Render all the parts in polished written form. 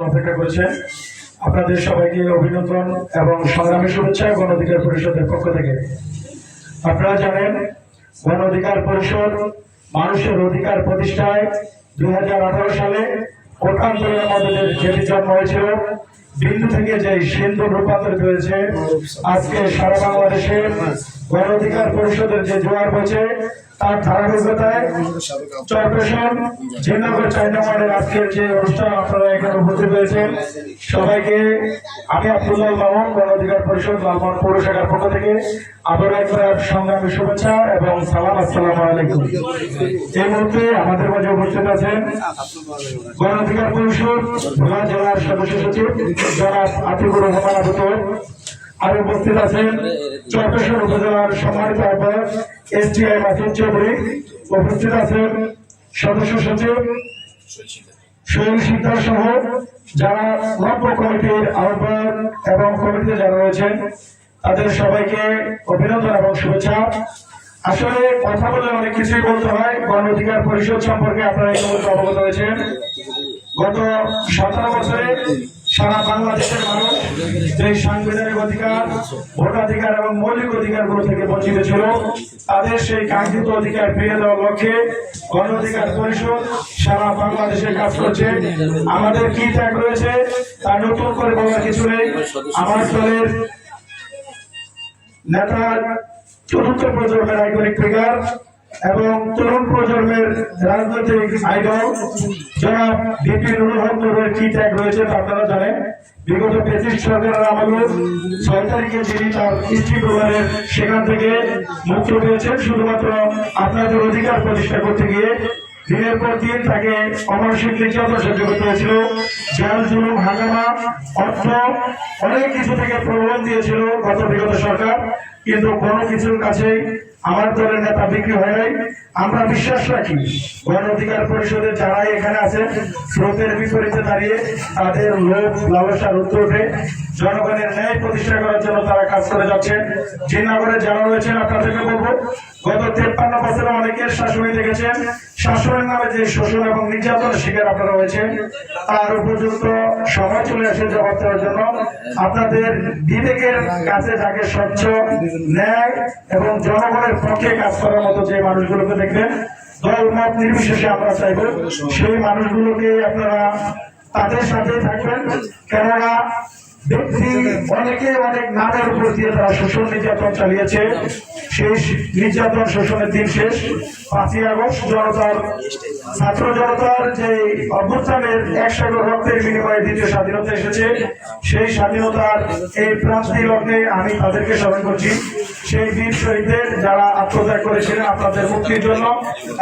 অপেক্ষা করেছেন। আপনাদের সবাইকে অভিনন্দন এবং সংগ্রামী শুভেচ্ছা গণ অধিকার পরিষদের পক্ষ থেকে। আপনারা জানেন, গণ অধিকার পরিষদ মানুষের অধিকার প্রতিষ্ঠায় 2018 সালে কোটা আন্দোলনের মধ্যে যেটি জন্ম হয়েছিল, বিন্দু থেকে যে সিন্ধু রূপান্তরিত হয়েছে, আজকে সারা বাংলাদেশে গণ অধিকার পরিষদের যে জোয়ার বইছে তার ধারাবাহিকতায় চরপেশন জিন্নাগর 4 নম্বরের আজকের যে অনুষ্ঠান আপনারা এখানে উপস্থিত হয়েছেন, সবাইকে আমি আব্দুল্লাহ মামুন গণ অধিকার পরিষদ লালমোহন পৌর শাখার পক্ষ থেকে আবার একবার সংগ্রামী শুভেচ্ছা এবং সালাম। আসসালামু আলাইকুম। এই মুহূর্তে আমাদের মাঝে উপস্থিত আছেন গণ অধিকার পরিষদ ভোলা জেলার সদস্য সচিব জনাব আতিকুর রহমান আবুত, আর উপস্থিত আছেন চরপেশন উপজেলার সম্মানিত আহ্বায়ক এসটিআই মাসুদ চৌধুরী, উপস্থিত আছেন সদস্য সচিব সোহেল শিকদার সহ যারা নব্য কমিটির আহ্বায়ক এবং কমিটিতে যারা রয়েছেন তাদের সবাইকে অভিনন্দন এবং শুভেচ্ছা। আসলে কথা বলে অনেক কিছুই বলতে হয়। গণ অধিকার পরিষদ সম্পর্কে আপনারা এই মুহূর্তে অবগত হয়েছেন। গত 17 বছরে সারা বাংলাদেশের মানুষ যে সাংবিধানিক অধিকার, ভোটাধিকার এবং মৌলিক অধিকারগুলো থেকে বঞ্চিত ছিল, তাদের সেই কাঙ্ক্ষিত অধিকার ফিরিয়ে দেওয়ার লক্ষ্যে গণ অধিকার পরিষদ সারা বাংলাদেশে কাজ করছে। আমাদের কি ত্যাগ রয়েছে তা নতুন করে বলার কিছু নেই। আমার দলের নেতা চতুর্থ প্রজন্মের আইকনিক ফিগার এবং তরুণ প্রজন্মের রাজনৈতিক আইডল জনাব ভিপি নুরুল হক নুরের কি ত্যাগ রয়েছে তা আপনারা জানেন। বিগত 25 সরকারের আমলে 6 তারিখে যিনি তার স্ত্রী পরিবারের সেখান থেকে মুক্ত পেয়েছেন শুধুমাত্র আপনাদের অধিকার প্রতিষ্ঠা করতে গিয়ে, দিনের পর দিন তাকে অমানসিক নির্যাতন সহ্য করতে হয়েছিল। জেল জুলুম হাঙ্গামা অর্থ অনেক কিছু থেকে প্রলোভন দিয়েছিল বিগত সরকার, কিন্তু কোনো কিছুর কাছে আমার দলের নেতা বিক্রি হয় নাই। আমরা বিশ্বাস রাখি গণ অধিকার পরিষদের যারাই এখানে আছে স্রোতের বিপরীতে দাঁড়িয়ে তাদের লোভ লালসার উত্তর উঠে জনগণের ন্যায় প্রতিষ্ঠা করার জন্য তারা কাজ করে যাচ্ছেন। জিন্নাগরে যারা রয়েছেন আপনাদেরকে বলবো, গত 53 বছরে অনেকের শাসনই দেখেছেন। শাসনের নামে যে শোষণ এবং নির্যাতনের শিকার আপনারা হয়েছেন, তার উপযুক্ত সময় চলে আসে জবাব দেওয়ার জন্য। আপনাদের বিবেকের কাছে যাকে স্বচ্ছ, ন্যায় এবং জনগণের পক্ষে কাজ করার মতো যে মানুষগুলোকে দেখবেন, দল মত নির্বিশেষে আমরা চাইব সেই মানুষগুলোকে আপনারা তাদের সাথে থাকবেন। কেননা ব্যক্তি অনেকে অনেক নামের উপর দিয়ে তারা শোষণ নির্যাতন চালিয়েছে। সেই নির্যাতন শোষণের দিন শেষ। 5ই আগস্ট ছাত্র জনতার যে অভ্যুত্থানের 100 রক্তের বিনিময়ে দ্বিতীয় স্বাধীনতা এসেছে, সেই স্বাধীনতার এই প্রান্তিক লগ্নে আমি তাদেরকে স্মরণ করছি। সেই বীর শহীদদের যারা আত্মত্যাগ করেছিলেন আপনাদের মুক্তির জন্য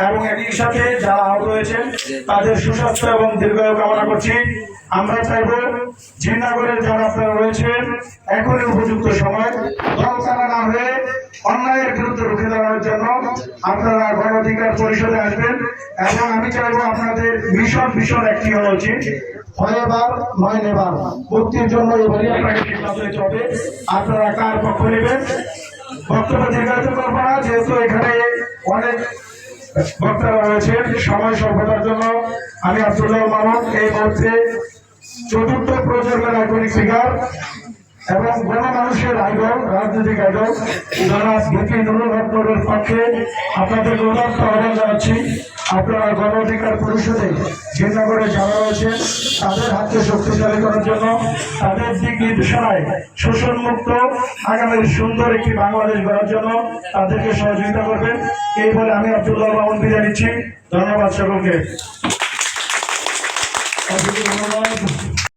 এবং একই সাথে যারা আহত হয়েছেন তাদের সুস্বাস্থ্য এবং দীর্ঘায়ু কামনা করছি। আমরা চাইব জিন্নাগরের যারা আপনারা রয়েছেন এখনই উপযুক্ত সময় দল ছাড়া না হয়ে অন্যায়ের বিরুদ্ধে রুখে দাঁড়ানোর জন্য আপনারা গণ অধিকার পরিষদে আসবেন। এবং আমি চাইবো আপনাদের ভীষণ একটি হওয়া উচিত, হয় এবার নয় নেবার। মুক্তির জন্য এবারই আপনাকে সিদ্ধান্ত নিতে হবে আপনারা কার পক্ষ নেবেন। বক্তব্য দীর্ঘায়িত করবো না, যেহেতু এখানে অনেক বক্তারা রয়েছেন। সময় স্বল্পতার জন্য আমি আব্দুল্লাহ মামুন এই মুহূর্তে চতুর্থ প্রজন্মের আইকনিক ফিগার এবং গণমানুষের আইডল, রাজনৈতিক আইডল জনাব ভিপি নুরুল হক নুরের পক্ষে আপনাদের উদাত্ত আহ্বান জানাচ্ছি। আপনারা গণ অধিকার পরিষদে জিন্নাগরে যারা রয়েছে তাদের হাতকে শক্তিশালী করার জন্য, তাদের দিক নির্দেশনায় শোষণ মুক্ত আগামীর সুন্দর একটি বাংলাদেশ গড়ার জন্য তাদেরকে সহযোগিতা করবেন। এই বলে আমি আব্দুল্লাহ মামুন বিদায় নিচ্ছি। ধন্যবাদ সকলকে।